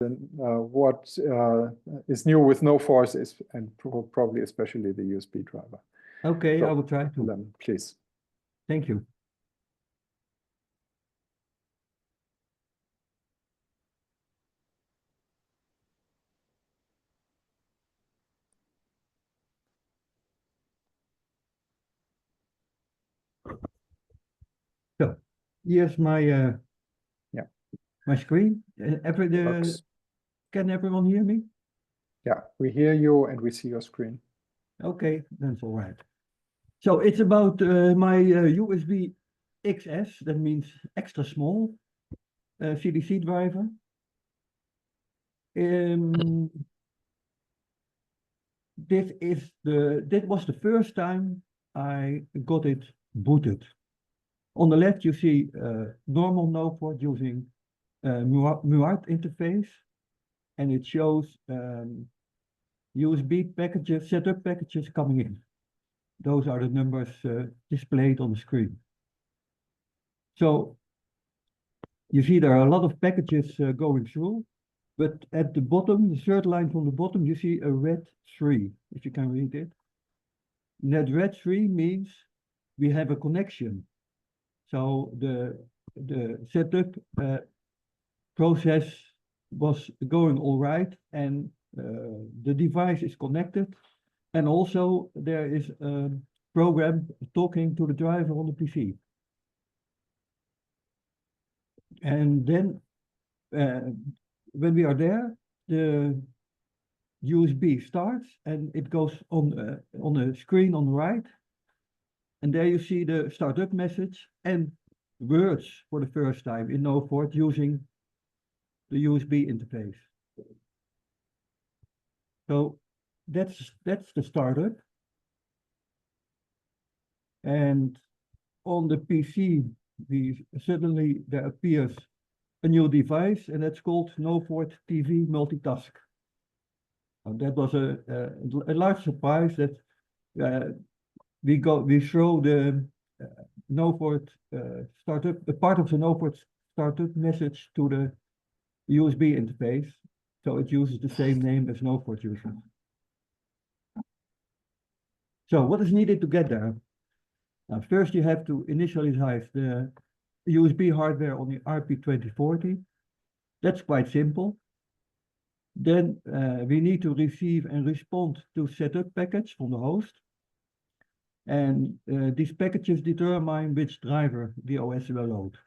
what is new with noForth is, and probably especially the USB driver. Okay, So, I will try to. Willem, please. Thank you. So here's my my screen. Can everyone hear me? Yeah, we hear you and we see your screen. Okay, that's all right. So it's about my USB XS, that means extra small CDC driver. This was the first time I got it booted. On the left, you see normal noForth using MUART interface, and it shows USB packages, setup packages coming in. Those are the numbers displayed on the screen. So you see there are a lot of packages going through, but at the bottom, the third line from the bottom, you see a red 3, if you can read it. And that red 3 means we have a connection. So the setup process was going all right, and the device is connected, and also there is a program talking to the driver on the PC. And then when we are there, the USB starts and it goes on the screen on the right. And there you see the startup message and words for the first time in noForth using the USB interface. So that's the startup. And on the PC, suddenly there appears a new device, and that's called noForth TV Multitask. That was a large surprise that we show the noForth startup, a part of the noForth startup message to the USB interface, so it uses the same name as noForth uses. So what is needed to get there? Now, first you have to initialize the USB hardware on the RP2040. That's quite simple. Then we need to receive and respond to setup package from the host. And these packages determine which driver the OS will load.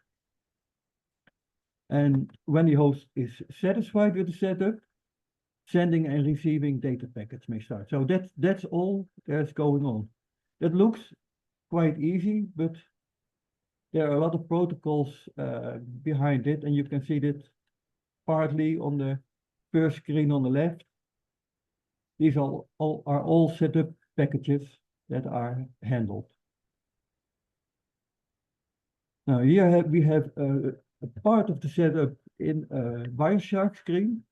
And when the host is satisfied with the setup, sending and receiving data packets may start. So that's all that's going on. That looks quite easy, but there are a lot of protocols behind it, and you can see that partly on the first screen on the left. These are all setup packages that are handled. Now here we have a part of the setup in a Wireshark screen.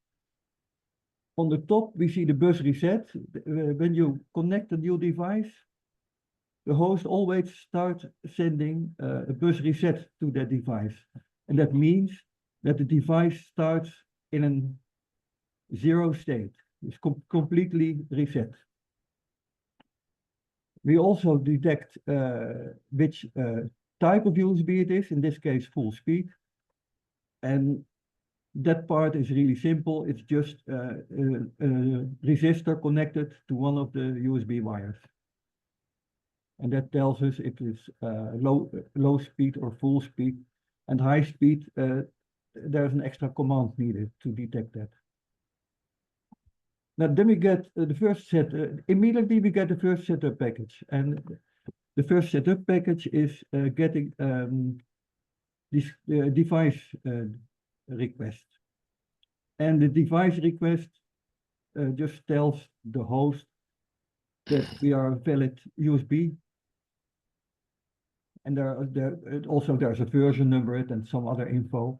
On the top we see the bus reset. When you connect a new device, the host always starts sending a bus reset to that device. And that means that the device starts in a 0 state. It's completely reset. We also detect which type of USB it is, in this case full speed. And that part is really simple. It's just a resistor connected to one of the USB wires. And that tells us if it's low speed or full speed. And high speed, there's an extra command needed to detect that. Now then we get the first set, immediately we get the first setup package. And the first setup package is getting this device request. And the device request just tells the host that we are a valid USB. And there's a version number and some other info.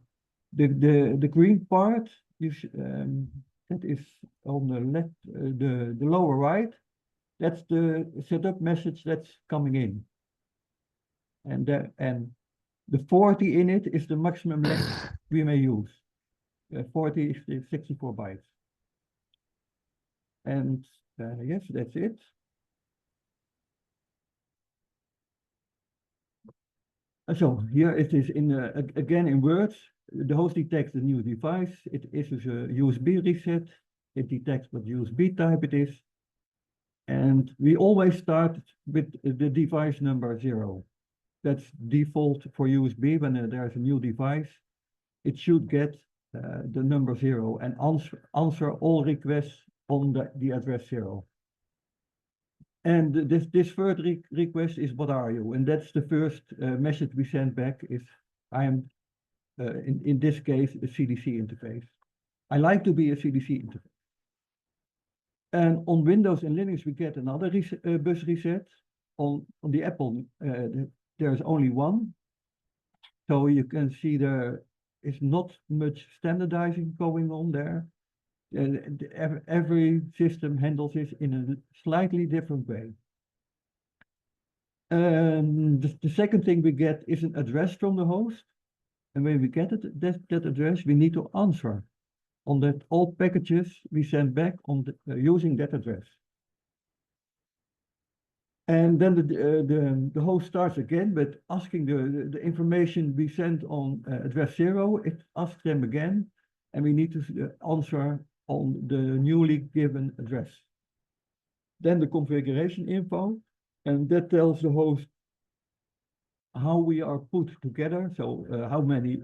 The green part that is on the left, the lower right. That's the setup message that's coming in. And the 40 in it is the maximum length we may use. 40 is 64 bytes. And yes, that's it. So here it is in again in words. The host detects the new device. It issues a USB reset. It detects what USB type it is. And we always start with the device number 0. That's default for USB. When there's a new device, it should get the number 0 and answer all requests on the address 0. And this third request is, what are you? And that's the first message we send back is, I am, in this case, a CDC interface. I like to be a CDC interface. And on Windows and Linux, we get another bus reset. On the Apple, there's only one. So you can see there is not much standardizing going on there. Every system handles this in a slightly different way. The second thing we get is an address from the host. And when we get that address, we need to answer on that all packages we send back on using that address. And then the host starts again, but asking the information we sent on address 0, it asks them again, and we need to answer on the newly given address. Then the configuration info, and that tells the host how we are put together, so how many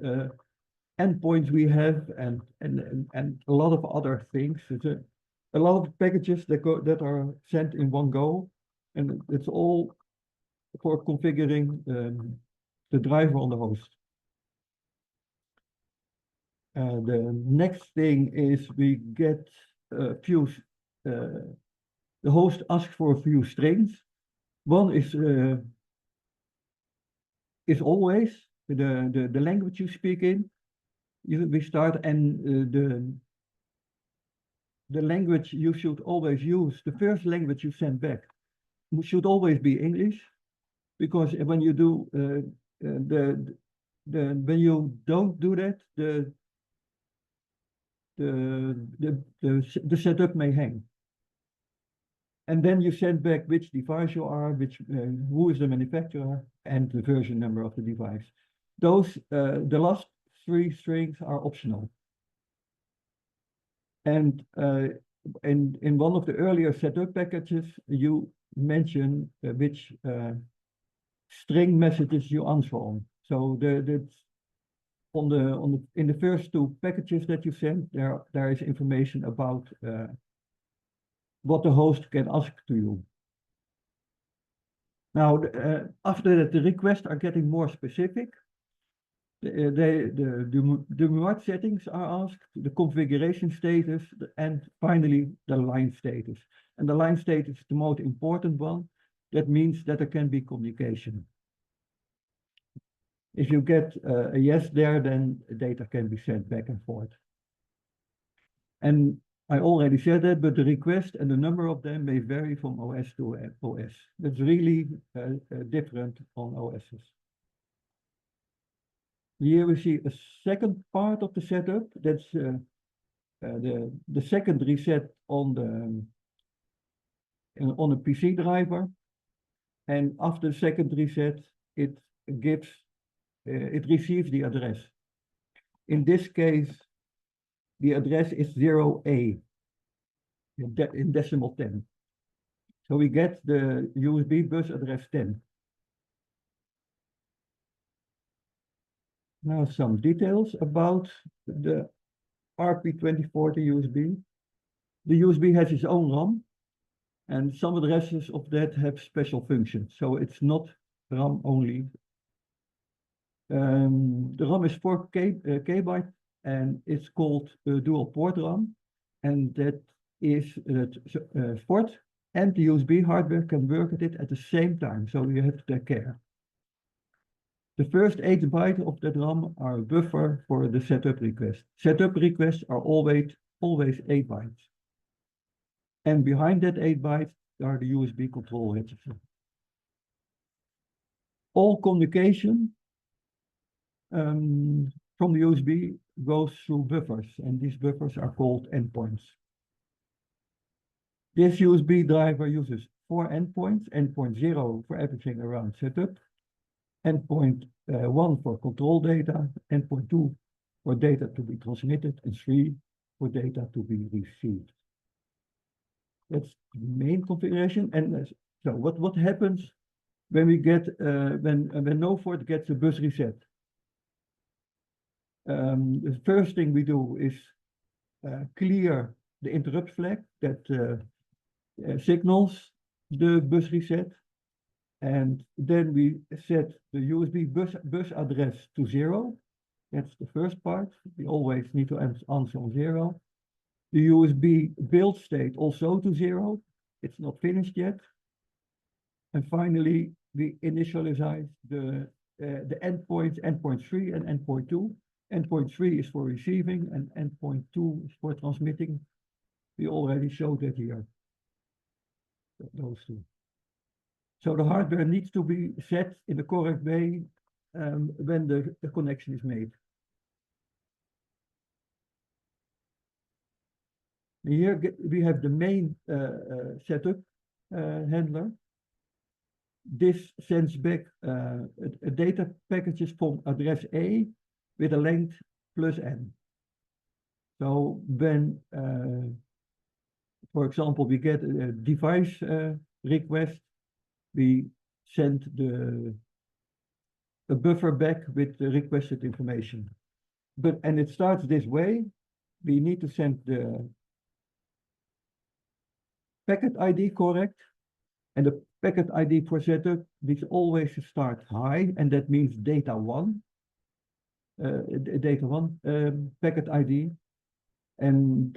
endpoints we have, and a lot of other things. It's a lot of packages that are sent in one go, and it's all for configuring the driver on the host. The next thing is we get a few, the host asks for a few strings. One is always the language you speak in. We start, and the language you should always use, the first language you send back, should always be English, because when you do when you don't do that, the setup may hang. And then you send back which device you are, who is the manufacturer, and the version number of the device. Those the last 3 strings are optional. And in one of the earlier setup packages, you mention which string messages you answer on. So in the first 2 packages that you send, there is information about what the host can ask to you. Now, after that, the requests are getting more specific. The MUAT settings are asked, the configuration status, and finally the line status. And the line status is the most important one. That means that there can be communication. If you get a yes there, then data can be sent back and forth. And I already said that, but the request and the number of them may vary from OS to OS. That's really different on OSs. Here we see a second part of the setup. That's the second reset on a PC driver. And after the second reset, it receives the address. In this case, the address is 0A in decimal 10. So we get the USB bus address 10. Now some details about the RP2040 USB. The USB has its own RAM, and some addresses of that have special functions. So it's not RAM only. The RAM is 4 KB, and it's called dual port RAM, and that is Forth and the USB hardware can work at it at the same time, so you have to take care. The first 8 bytes of that RAM are a buffer for the setup request. Setup requests are always 8 bytes. And behind that 8 bytes are the USB control registers. All communication from the USB goes through buffers, and these buffers are called endpoints. This USB driver uses 4 endpoints, endpoint 0 for everything around setup, endpoint 1 for control data, endpoint 2 for data to be transmitted, and 3 for data to be received. That's the main configuration. And so what happens when we get when noForth gets a bus reset? The first thing we do is clear the interrupt flag that signals the bus reset, and then we set the USB bus address to 0. That's the first part. We always need to answer on 0. The USB build state also to 0. It's not finished yet. And finally, we initialize the endpoints, endpoint 3 and endpoint 2. Endpoint 3 is for receiving and endpoint 2 is for transmitting. We already showed that here, those two. So the hardware needs to be set in the correct way when the connection is made. Here we have the main setup handler. This sends back a data packages from address A with a length +n. So when, for example, we get a device request, we send a buffer back with the requested information. And it starts this way. We need to send the packet ID correct, and the packet ID for setup needs always to start high, and that means data 1. Packet ID, and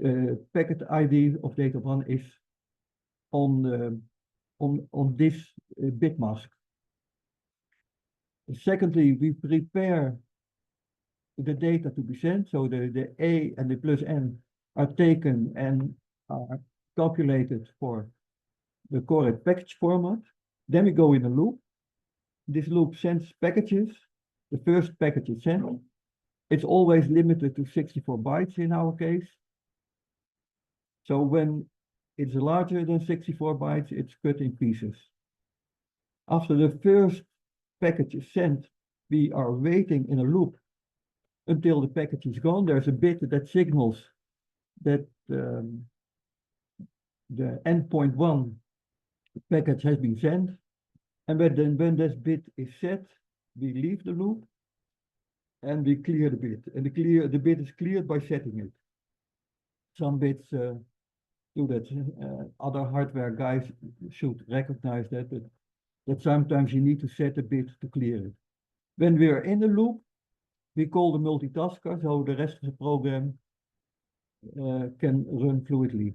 packet ID of data 1 is on this bit mask. Secondly, we prepare the data to be sent, so the A and the +n are taken and are calculated for the correct package format. Then we go in a loop. This loop sends packages. The first package is sent. It's always limited to 64 bytes in our case. So when it's larger than 64 bytes, it's cut in pieces. After the first package is sent, we are waiting in a loop until the package is gone. There's a bit that signals that the endpoint 1 package has been sent. And when this bit is set, we leave the loop and we clear the bit. And the bit is cleared by setting it. Some bits do that. Other hardware guys should recognize that, but that sometimes you need to set a bit to clear it. When we are in the loop, we call the multitasker, so the rest of the program can run fluidly.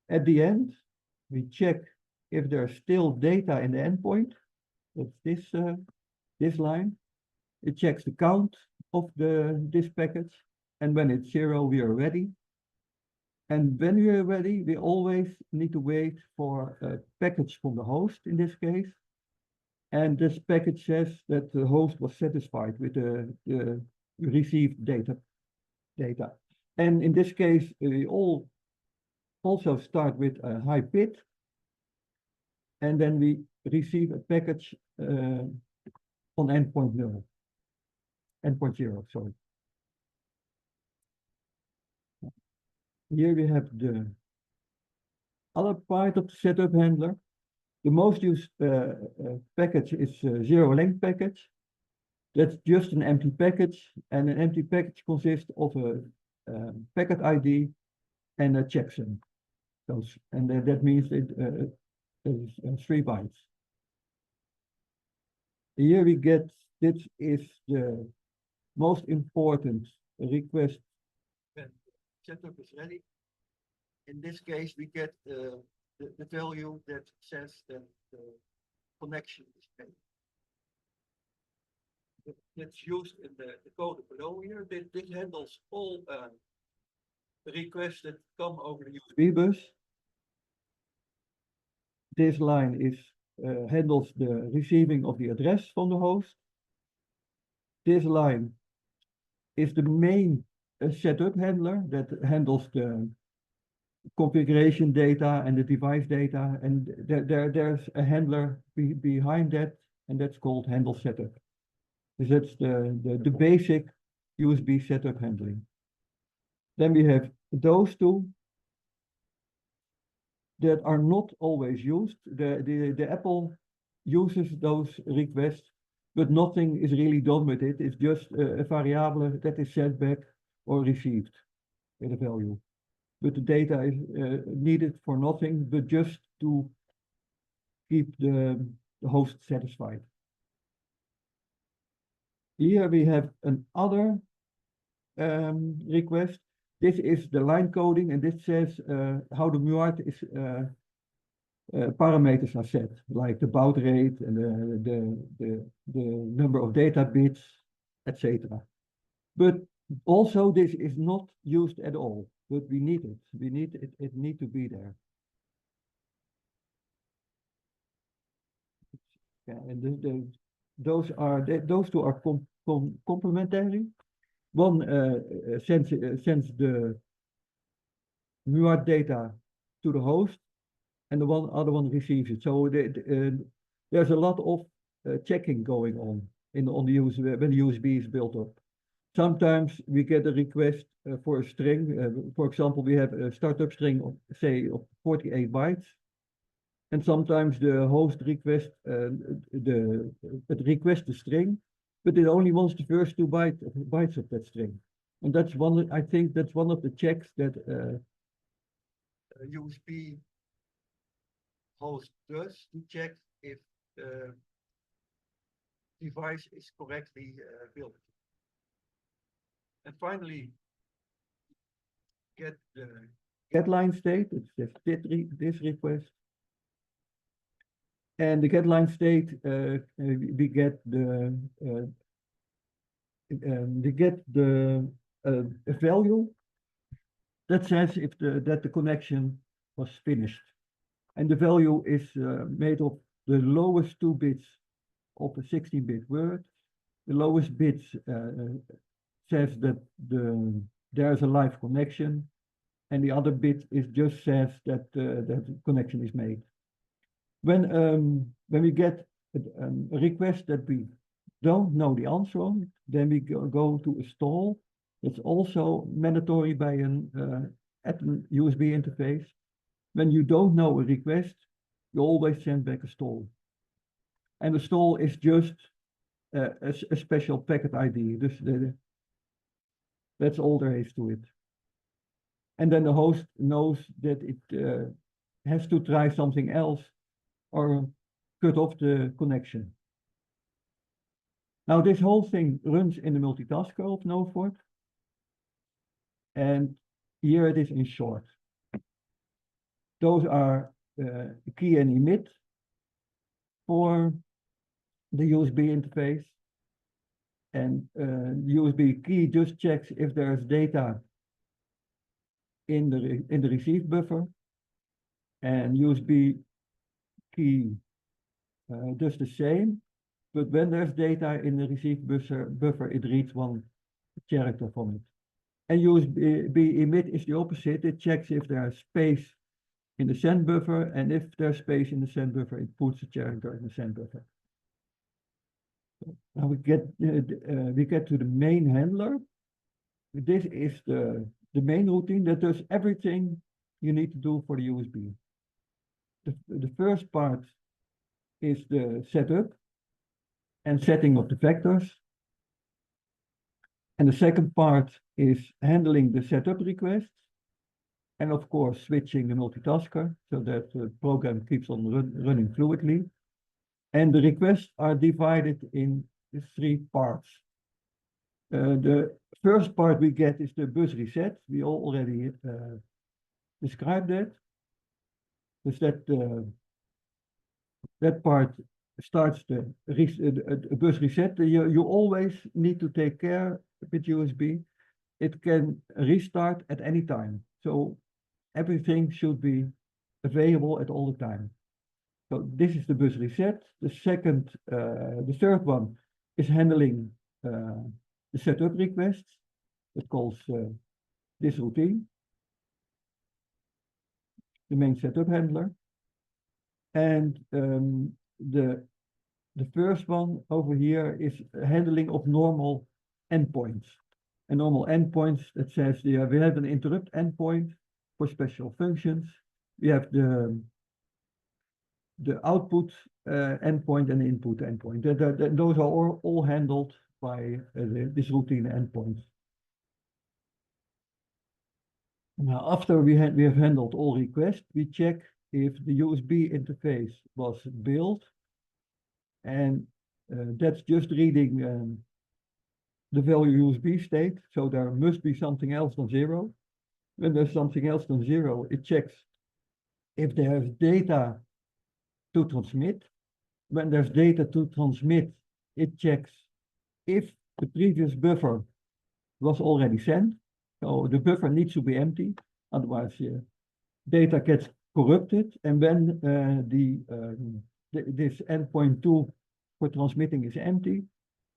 At the end, we check if there's still data in the endpoint. That's this line. It checks the count of this package, and when it's 0, we are ready. And when we are ready, we always need to wait for a package from the host in this case. And this package says that the host was satisfied with the received data. And in this case, we also start with a high bit. And then we receive a package on endpoint 0. Endpoint 0, sorry. Here we have the other part of the setup handler. The most used package is 0 length package. That's just an empty package, and an empty package consists of a packet ID and a checksum. And that means it is 3 bytes. Here we get, this is the most important request when setup is ready. In this case, we get the value that says that the connection is made. That's used in the code below here. This handles all requests that come over the USB bus. This line is handles the receiving of the address from the host. This line is the main setup handler that handles the configuration data and the device data, and there's a handler behind that, and that's called handle setup. So that's the basic USB setup handling. Then we have those two that are not always used. The Apple uses those requests, but nothing is really done with it. It's just a variable that is sent back or received with a value. But the data is needed for nothing, but just to keep the host satisfied. Here we have another request. This is the line coding, and this says how the MUART is parameters are set, like the baud rate and the number of data bits, etc. But also this is not used at all, but we need it. We need it. It needs to be there. Yeah, and those two are complementary. One sends the MUART data to the host, and the other one receives it. So there's a lot of checking going on on the USB when the USB is built up. Sometimes we get a request for a string. For example, we have a startup string of, say, of 48 bytes. And sometimes the host requests the string, but it only wants the first 2 bytes of that string. And that's I think that's one of the checks that a USB host does to check if the device is correctly built. And finally, get the get line state. It's this request. And the get line state, we get the value that says if that the connection was finished, and the value is made of the lowest 2 bits of a 16-bit word. The lowest bits says that there's a live connection, and the other bit just says that that the connection is made. When we get a request that we don't know the answer on, then we go to a stall. It's also mandatory by at an USB interface. When you don't know a request, you always send back a stall. And the stall is just a special packet ID. That's all there is to it. And then the host knows that it has to try something else or cut off the connection. Now this whole thing runs in the multitasker of noForth. And here it is in short. Those are key and emit for the USB interface. And USB key just checks if there's data in the receive buffer. And USB key does the same, but when there's data in the receive buffer, it reads 1 character from it. And USB emit is the opposite. It checks if there's space in the send buffer, and if there's space in the send buffer, it puts a character in the send buffer. Now we get to the main handler. This is the main routine that does everything you need to do for the USB. The first part is the setup and setting of the vectors. And the second part is handling the setup requests. And of course, switching the multitasker so that the program keeps on running fluidly. And the requests are divided in 3 parts. The first part we get is the bus reset. We already described that. Is that part starts the bus reset. You always need to take care with USB. It can restart at any time. So everything should be available at all the time. So this is the bus reset. The third one is handling the setup requests. that calls this routine, the main setup handler. And the first one over here is handling of normal endpoints. And normal endpoints that says we have an interrupt endpoint for special functions. We have the output endpoint and the input endpoint. Those are all handled by this routine endpoints. Now, after we have handled all requests, we check if the USB interface was built, and that's just reading the value USB state. So there must be something else than 0. When there's something else than 0, it checks if there's data to transmit. When there's data to transmit, it checks if the previous buffer was already sent. So the buffer needs to be empty, otherwise data gets corrupted. And when this endpoint 2 for transmitting is empty,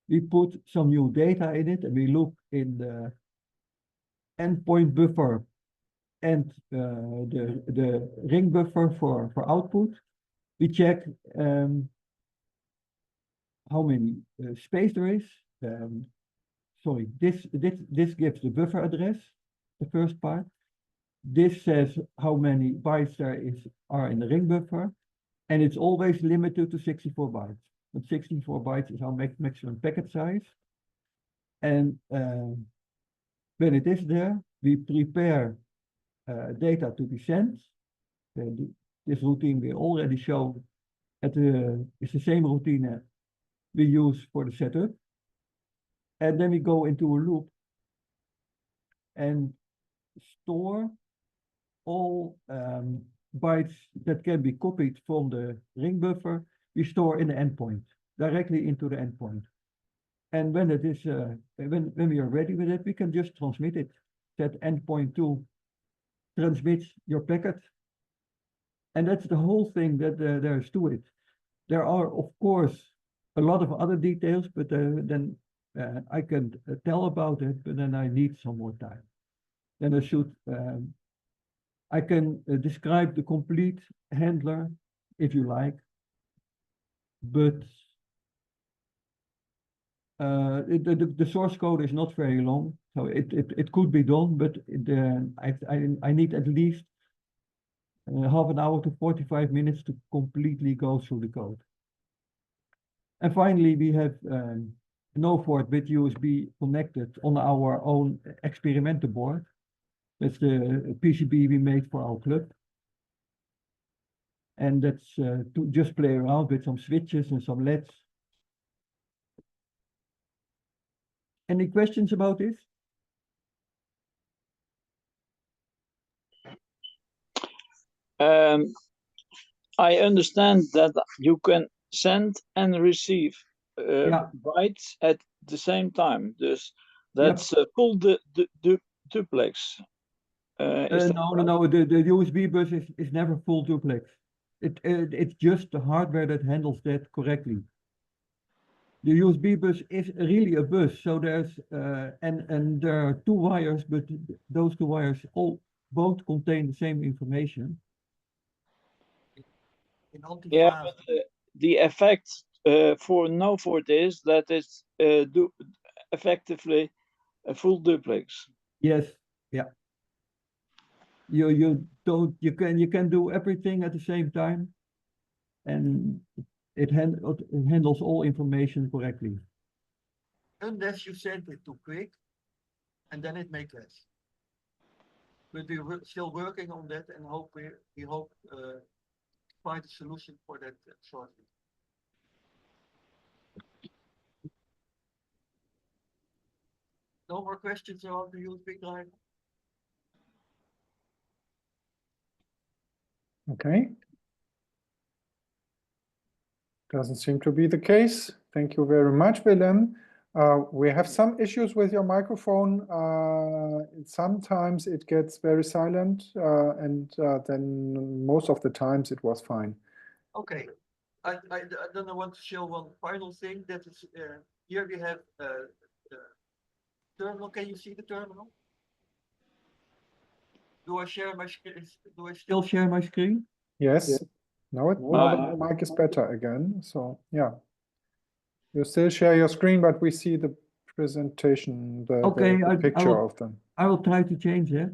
we put some new data in it, and we look in the endpoint buffer and the ring buffer for output. We check how many space there is. Sorry, this gives the buffer address, the first part. This says how many bytes there are in the ring buffer, and it's always limited to 64 bytes. But 64 bytes is our maximum packet size. And when it is there, we prepare data to be sent. This routine we already showed it's the same routine we use for the setup. And then we go into a loop and store all bytes that can be copied from the ring buffer. We store in the endpoint, directly into the endpoint. And when it is, when we are ready with it, we can just transmit it. That endpoint 2 transmits your packet. And that's the whole thing that there is to it. There are, of course, a lot of other details, but then I can tell about it, but then I need some more time. Then I can describe the complete handler if you like, but the source code is not very long, so it could be done, but I need at least half an hour to 45 minutes to completely go through the code. And finally, we have noForth with USB connected on our own experimental board. That's the PCB we made for our club. And that's to just play around with some switches and some LEDs. Any questions about this? I understand that you can send and receive bytes at the same time. Dus that's full duplex. No. The USB bus is never full duplex. It's just the hardware that handles that correctly. The USB bus is really a bus, so there's and there are 2 wires, but those 2 wires both contain the same information. Yeah, but the effect for noForth is that it's effectively a full duplex. Yes, yeah. You can do everything at the same time, and it handles all information correctly. Unless you send it too quick, and then it may crash. But we're still working on that, and we hope to find a solution for that shortly. No more questions about the USB drive? Okay. Doesn't seem to be the case. Thank you very much, Willem. We have some issues with your microphone. Sometimes it gets very silent, and then most of the times it was fine. Okay. Then I want to show one final thing. That is, here we have terminal, can you see the terminal? Do I share my screen? Do I still share my screen? Yes. Now the mic is better again. So yeah. You still share your screen, but we see the presentation, the picture of them. I will try to change it.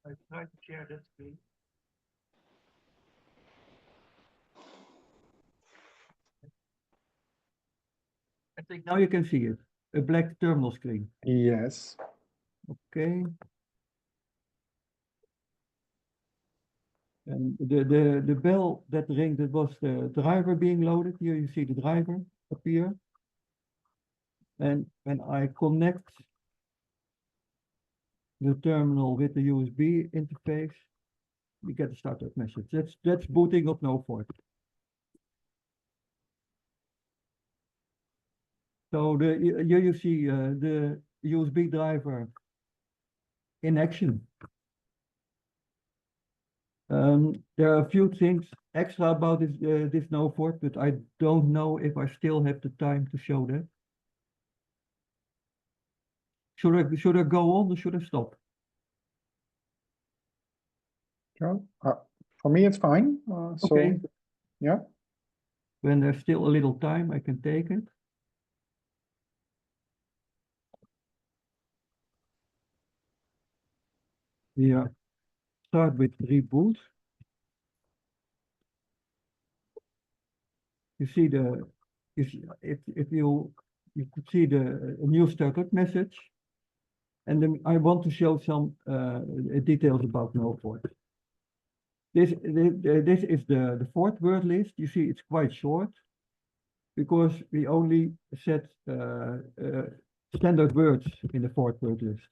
I try to share that screen. I think now you can see it. A black terminal screen. Yes. Okay. And the bell that rang, that was the driver being loaded. Here you see the driver appear. And when I connect the terminal with the USB interface, we get a startup message. That's booting of noForth. So here you see the USB driver in action. There are a few things extra about this noForth, but I don't know if I still have the time to show that. Should I go on or should I stop? Yeah. For me, it's fine. Okay. So, yeah. When there's still a little time, I can take it. Yeah. Start with reboot. You see if you could see the new startup message, and then I want to show some details about noForth. This is the Forth word list. You see, it's quite short because we only set standard words in the Forth word list.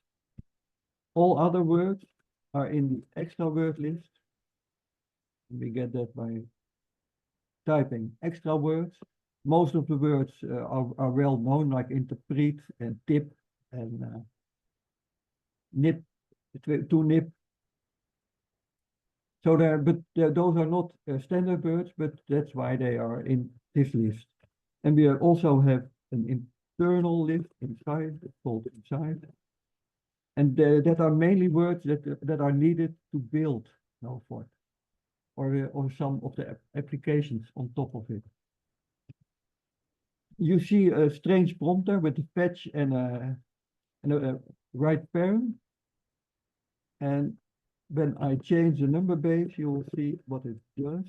All other words are in the extra word list. We get that by typing extra words. Most of the words are well known, like interpret and tip and nip, to nip. So those are not standard words, but that's why they are in this list. And we also have an internal list inside, it's called inside. And that are mainly words that are needed to build noForth, or some of the applications on top of it. You see a strange prompter with a fetch and a write parent. And when I change the number base, you will see what it does.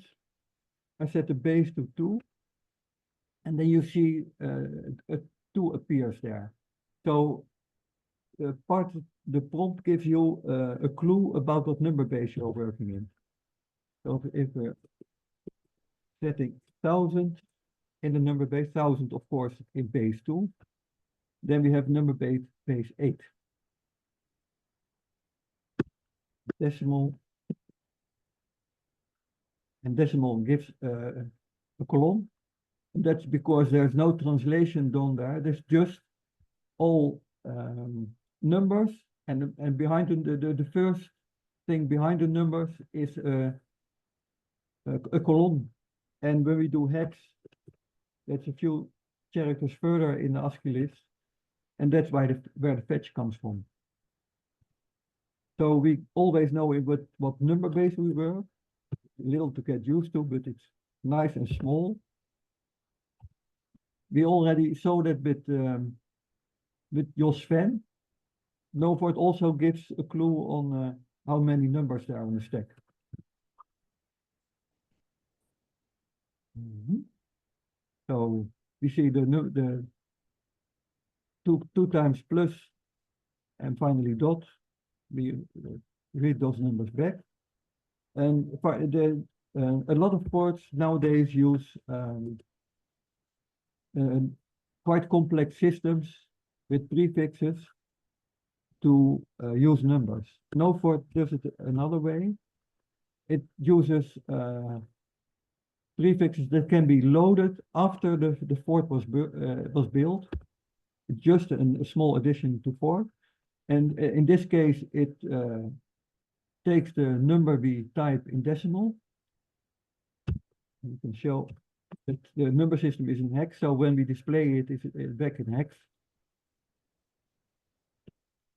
I set the base to 2, and then you see a 2 appears there. So part of the prompt gives you a clue about what number base you're working in. So if we're setting 1000 in the number base, 1000 of course in base 2, then we have number base 8. Decimal, and decimal gives a column. And that's because there's no translation done there. There's just all numbers, and behind the first thing behind the numbers is a column. And when we do hex, that's a few characters further in the ASCII list, and that's where the fetch comes from. So we always know what number base we work. A little to get used to, but it's nice and small. We already saw that with Jos Sven. noForth also gives a clue on how many numbers there are on the stack. So we see the two times plus and finally dot. We read those numbers back. And a lot of ports nowadays use quite complex systems with prefixes to use numbers. noForth does it another way. It uses prefixes that can be loaded after the Forth was built. It's just a small addition to Forth. And in this case, it takes the number we type in decimal. You can show that the number system is in hex, so when we display it, it's back in hex.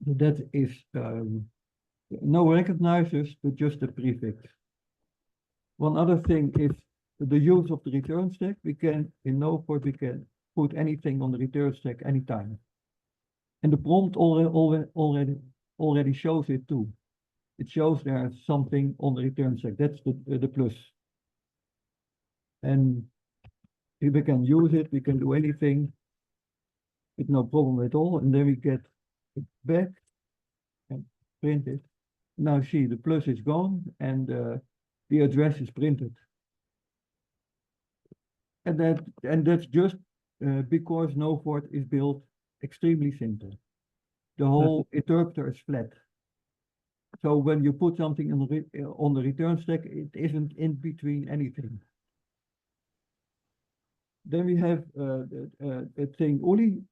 So that is no recognizers, but just the prefix. One other thing is the use of the return stack. We can, in noForth, we can put anything on the return stack anytime. And the prompt already shows it too. It shows there's something on the return stack. That's the plus. And if we can use it, we can do anything with no problem at all. And then we get it back and print it. Now see, the plus is gone and the address is printed. And that's just because noForth is built extremely simple. The whole interpreter is flat. So when you put something on the return stack, it isn't in between anything. Then we have a thing Uli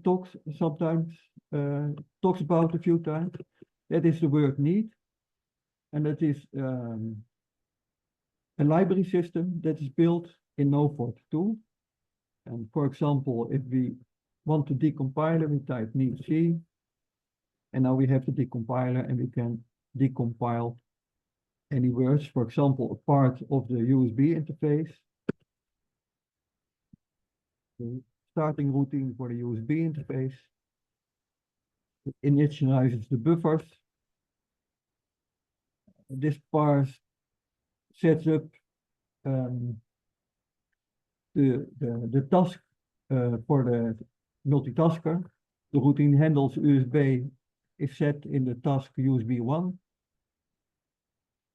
talks about a few times. That is the word need. And that is a library system that is built in noForth too. And for example, if we want to decompile, we type need C. And now we have the decompiler and we can decompile any words. For example, a part of the USB interface. The starting routine for the USB interface. It initializes the buffers. This parse sets up the task for the multitasker. The routine handles USB is set in the task USB1.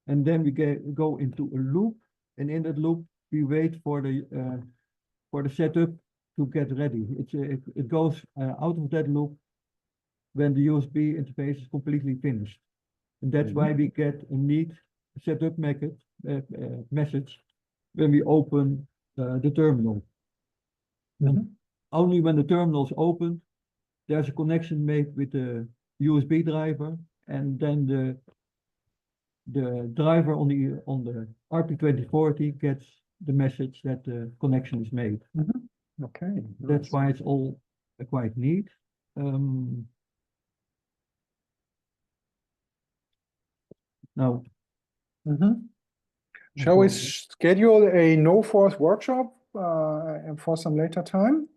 And then we go into a loop, and in that loop we wait for the setup to get ready. It goes out of that loop when the USB interface is completely finished. And that's why we get a need setup message when we open the terminal. Only when the terminal is opened, there's a connection made with the USB driver, and then the driver on the RP2040 gets the message that the connection is made. Okay. That's why it's all quite neat. Now, shall we schedule a noForth workshop for some later time?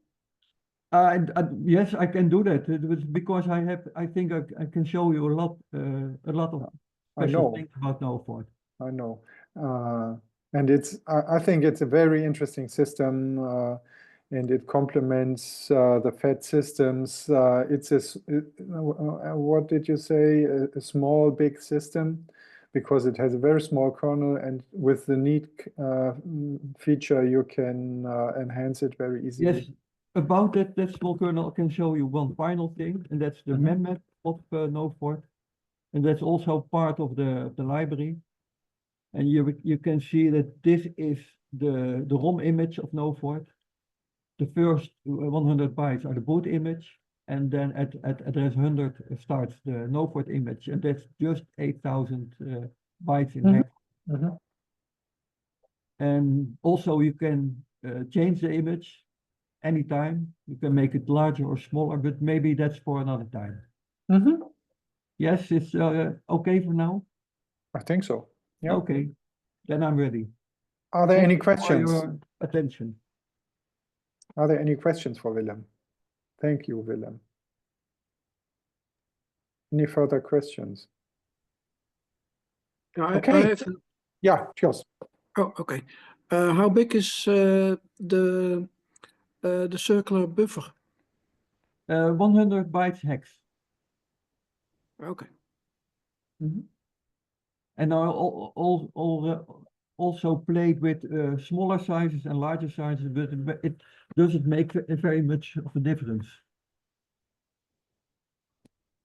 Yes, I can do that. It was because I think I can show you a lot of special things about noForth. I know, and I think it's a very interesting system, and it complements the FET systems. It's what did you say? A small, big system, because it has a very small kernel, and with the neat feature, you can enhance it very easily. Yes. About that small kernel, I can show you one final thing, and that's the memmap of noForth, and that's also part of the library. And you can see that this is the ROM image of noForth. The first 100 bytes are the boot image, and then at address 100 starts the noForth image, and that's just 8,000 bytes in hex. And also you can change the image anytime. You can make it larger or smaller, but maybe that's for another time. Yes, it's okay for now? I think so. Yeah. Okay, then I'm ready. Are there Thank any you questions? for your attention. Are there any questions for Willem? Thank you, Willem. Any further questions? Okay. Yeah, Jos. Oh, okay. How big is the circular buffer? 100 bytes hex. Okay. And I also played with smaller sizes and larger sizes, but it doesn't make very much of a difference.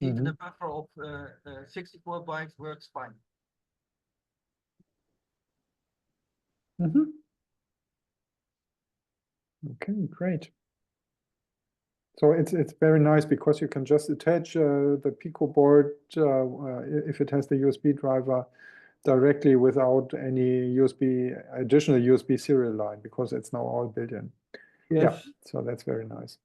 Even a buffer of 64 bytes works fine. Mhm. Okay, great. So it's very nice because you can just attach the Pico board if it has the USB driver directly without any additional USB serial line, because it's now all built in. Yes. Yeah, so that's very nice.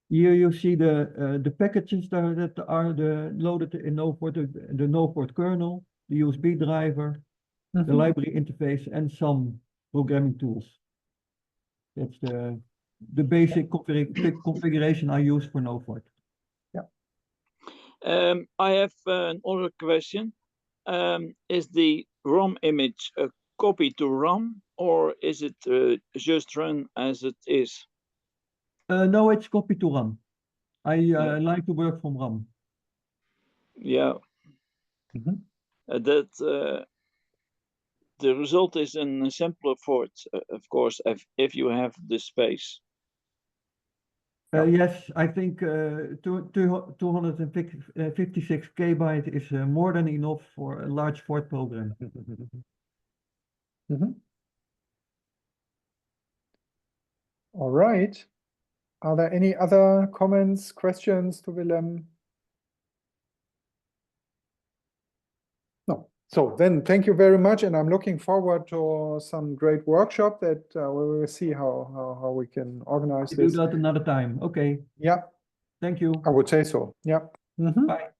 Here you see the packages that are loaded in noForth, the noForth kernel, the USB driver, the library interface, and some programming tools. That's the basic configuration I use for noForth. Yeah. I have another question. Is the ROM image a copy to RAM, or is it just run as it is? No, it's copy to RAM. I like to work from RAM. Yeah. That the result is a simpler Forth, of course, if you have the space. Yes, I think 256 KB is more than enough for a large Forth program. All right. Are there any other comments, questions to Willem? No. So then thank you very much, and I'm looking forward to some great workshop that we will see how we can organize We this. do that another time. Okay. Yeah. Thank you. I would say so. Yeah. Bye.